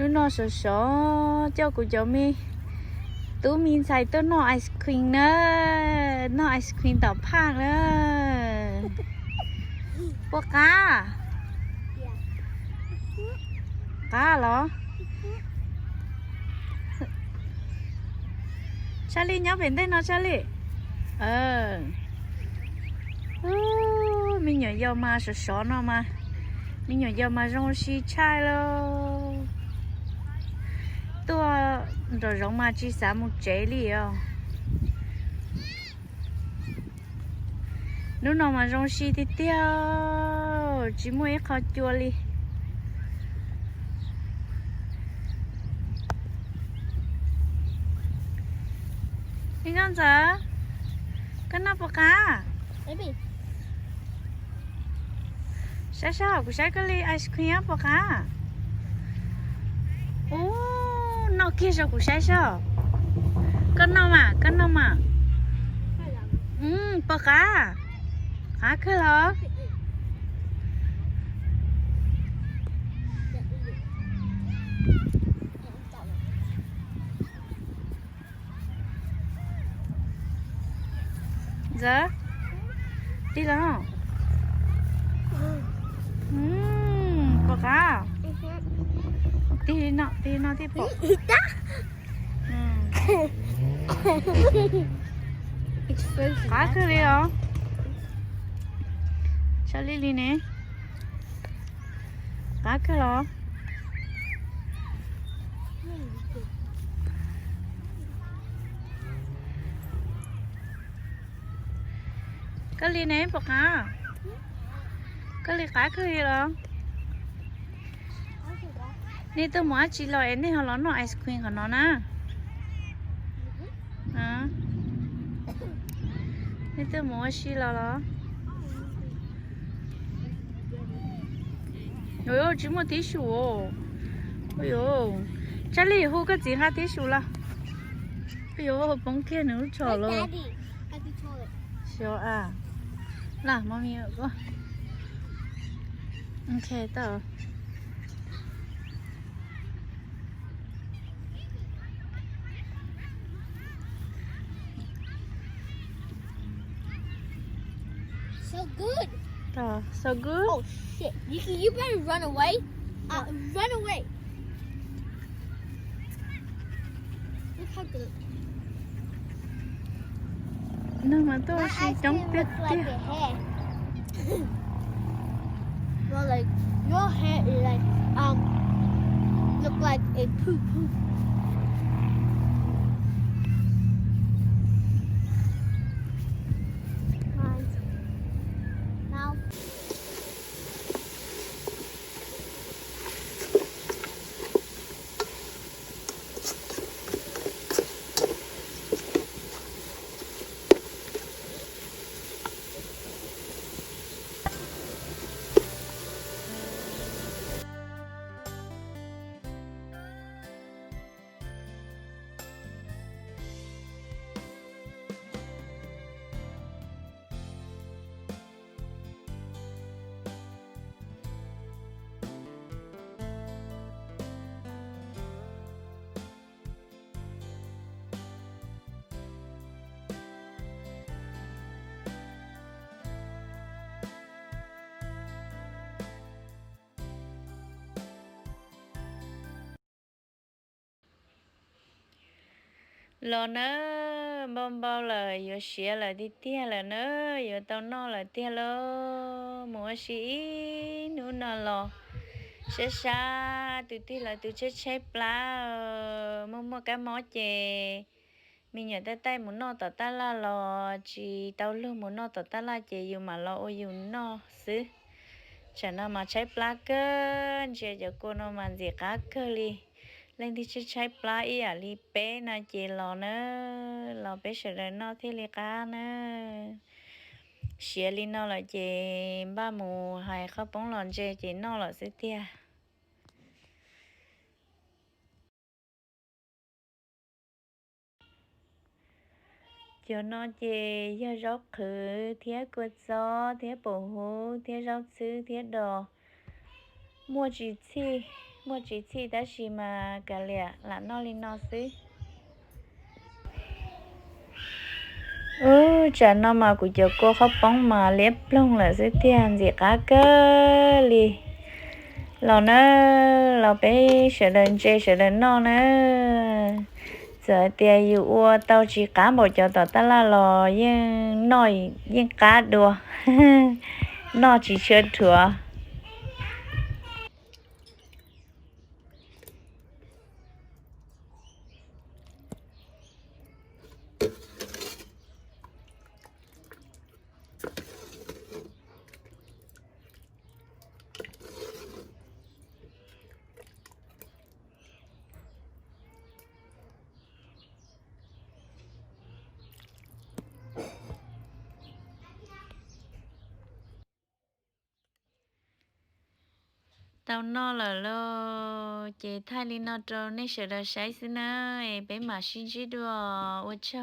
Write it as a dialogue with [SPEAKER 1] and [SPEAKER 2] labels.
[SPEAKER 1] nó sợ sợ cho của cháu mi tú mình xài tôi nó ice cream nữa nó ice cream tàu phang nữa bố cá cá lắm Charlie nhớ về đây nó Charlie mình nhớ giờ mà sợ sợ nó mà mình nhớ giờ mà rong xí chai lo tôi rồi rong mà chỉ xả một chế đi à nếu nào mà rong xí thì tiêu chỉ mua ít khó chua đi đi ngon giờ cái nào bọc cá sao sao của sao cái ly ice cream bọc cá ô nó kia sao của sao sao cái nào mà bọc cá cá cái đó giờ đi đâu bọc cá đi nó đi bọc cá cái gì đó sao đi nè cá cái đó cái ly này bọc cá cái ly cá cái gì đó nè tôi muốn chỉ lo em này họ nó ice cream của nó nè nè tôi muốn chỉ lo đó ôi chỉ một tí xíu ôi Charlie hú cái gì hai tí xíu là ôi bóng kia nữa chờ luôn xíu à là mommy ơi ok tao
[SPEAKER 2] So good.
[SPEAKER 1] So good.
[SPEAKER 2] Oh shit! You better run away. Run away. Look how good.
[SPEAKER 1] Nhưng mà tôi chỉ chống biết
[SPEAKER 2] like your hair. Well, like your hair is like look like a poo poo. Now.
[SPEAKER 1] lo nữa bom bao là giờ xía là đi tia là nữa giờ tao no là tia lo mua xí nữa nó lo sẽ xa tụi tia là tụi chết chết lá mua cái mó chè mình nhớ tay tay muốn no tao ta la lo chỉ tao luôn muốn no tao ta la chè dù mà lo ôi dù no xứ chả nào mà chết lá cơ chè giờ cô nó mà gì cá cơ li lên thì chơi plá ý à li bé na chị lò nữa lò bé sợ rồi nó thế li cá nữa xía li nó là chị ba mù hay khó bóng lòn chị nó là sẽ tia cho nó chị do róc khử thiết quật gió thiết bổ hú thiết róc sư thiết đồ mua chỉ chi mua chỉ chi đã chỉ mà cả lẹ là nó lên nó xí chả nó mà của giờ cô khóc bóng mà liếp lông là sẽ tiền gì cả cơ li lò nó lò bé sợ đần chê sợ đần nó nữa giờ tiền yêu tao chỉ cá một chỗ tao ta là lò nhưng nói nhưng cá đùa nó chỉ chơi thua tao nó là lo chị thay đi nó cho nên sợ là sai xin á bé mà xin chỉ đùa ôi cha